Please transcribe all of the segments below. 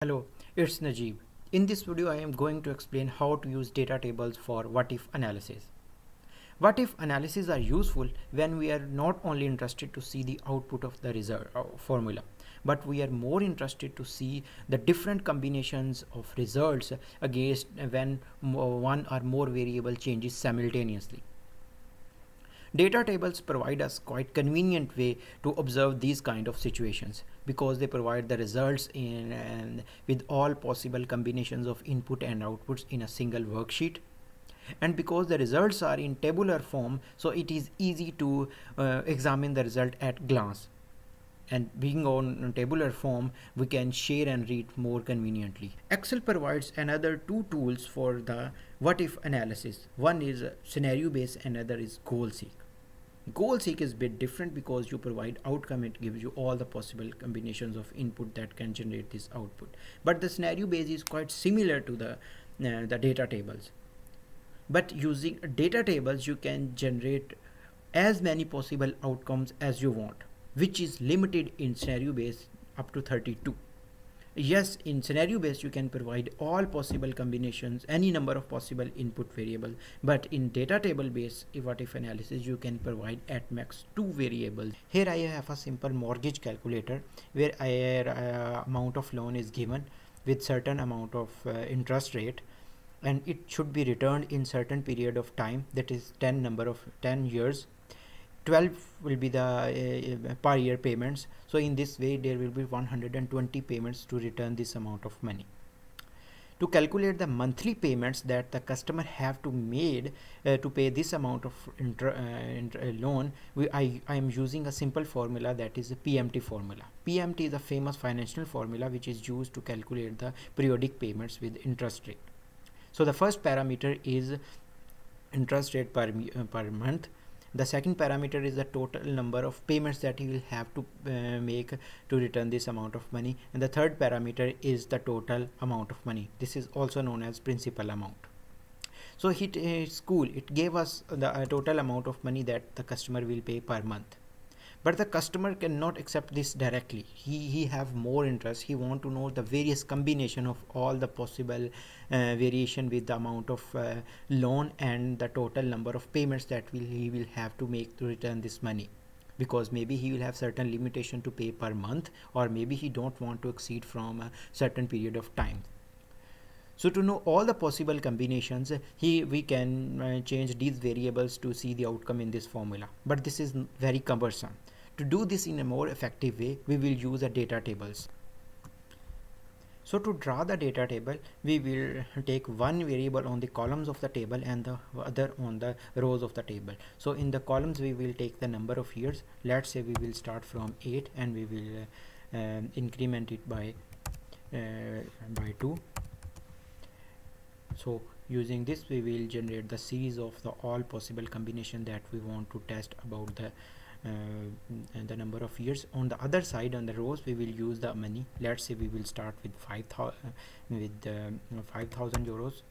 Hello, it's Najib. In this video, I am going to explain how to use data tables for what-if analysis. What-if analyses are useful when we are not only interested to see the output of the result formula, but we are more interested to see the different combinations of results against when one or more variable changes simultaneously. Data tables provide us quite convenient way to observe these kind of situations because they provide the results in and with all possible combinations of input and outputs in a single worksheet, and because the results are in tabular form, so it is easy to examine the result at glance, and being on tabular form we can share and read more conveniently. Excel provides another two tools for the what if analysis. One is scenario based, another is goal seek. Goal seek is a bit different because you provide outcome. It gives you all the possible combinations of input that can generate this output, but the scenario base is quite similar to the data tables. But using data tables you can generate as many possible outcomes as you want, which is limited in scenario based up to 32. Yes, in scenario based you can provide all possible combinations, any number of possible input variable, but in data table based what if analysis you can provide at max two variables. Here I have a simple mortgage calculator where amount of loan is given with certain amount of interest rate, and it should be returned in certain period of time, that is 10 number of 10 years. 12 will be the per year payments, so in this way there will be 120 payments to return this amount of money. To calculate the monthly payments that the customer have to made to pay this amount of loan, I am using a simple formula, that is a PMT formula. PMT is a famous financial formula which is used to calculate the periodic payments with interest rate. So the first parameter is interest rate per month. The second parameter is the total number of payments that you will have to make to return this amount of money, and the third parameter is the total amount of money. This is also known as principal amount. So it's cool, it gave us the total amount of money that the customer will pay per month, but the customer cannot accept this directly. He have more interest. He want to know the various combination of all the possible variation with the amount of loan and the total number of payments that he will have to make to return this money, because maybe he will have certain limitation to pay per month, or maybe he don't want to exceed from a certain period of time. So to know all the possible combinations, we can change these variables to see the outcome in this formula, but this is very cumbersome. To do this in a more effective way, we will use the data tables. So to draw the data table, we will take one variable on the columns of the table and the other on the rows of the table. So in the columns we will take the number of years. Let's say we will start from 8 and we will increment it by 2. So using this we will generate the series of the all possible combination that we want to test about the number of years. On the other side, on the rows, we will use the money. Let's say we will start with 5,000 euros,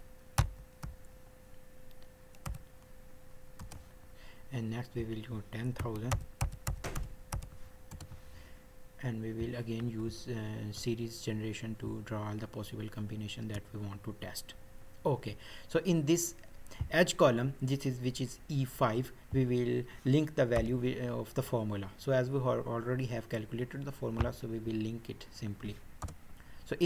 and next we will do 10,000, and we will again use series generation to draw all the possible combination that we want to test. Okay, so in this edge column, which is E5, we will link the value of the formula. So as we already have calculated the formula, so we will link it simply. So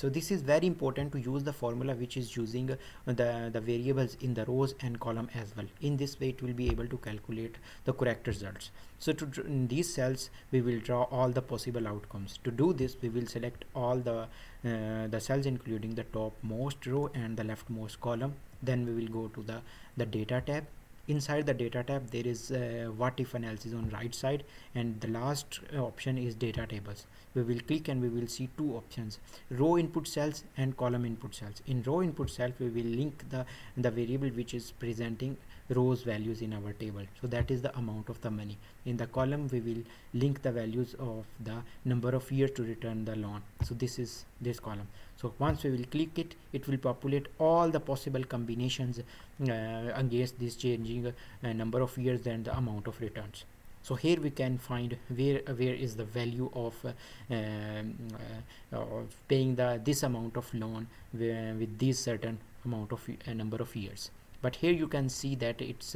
this is very important to use the formula which is using the variables in the rows and column as well. In this way it will be able to calculate the correct results. So in these cells we will draw all the possible outcomes. To do this we will select all the cells including the top most row and the leftmost column. Then we will go to the data tab. Inside the data tab there is what if analysis on right side, and the last option is data tables. We will click and we will see two options: row input cells and column input cells. In row input cell we will link the variable which is presenting rows values in our table, so that is the amount of the money. In the column we will link the values of the number of years to return the loan, so this is this column. So once we will click it, it will populate all the possible combinations against this changing number of years and the amount of returns. So here we can find where is the value of paying this amount of loan with this certain amount of number of years. But here you can see that it's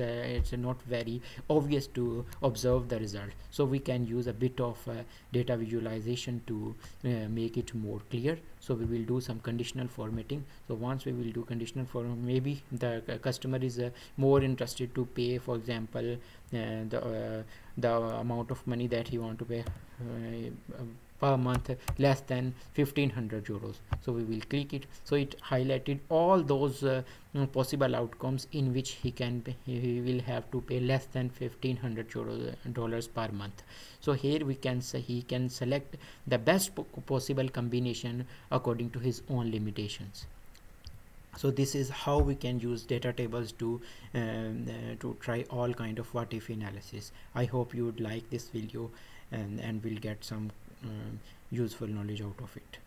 not very obvious to observe the result, so we can use a bit of data visualization to make it more clear. So we will do some conditional formatting. So once we will do conditional form, maybe the customer is more interested to pay, for example, the amount of money that he want to pay per month less than 1500 euros. So we will click it. So it highlighted all those possible outcomes in which he will have to pay less than 1500 dollars per month. So here we can say he can select the best possible combination according to his own limitations. So this is how we can use data tables to try all kind of what if analysis. I hope you would like this video and will get some useful knowledge out of it.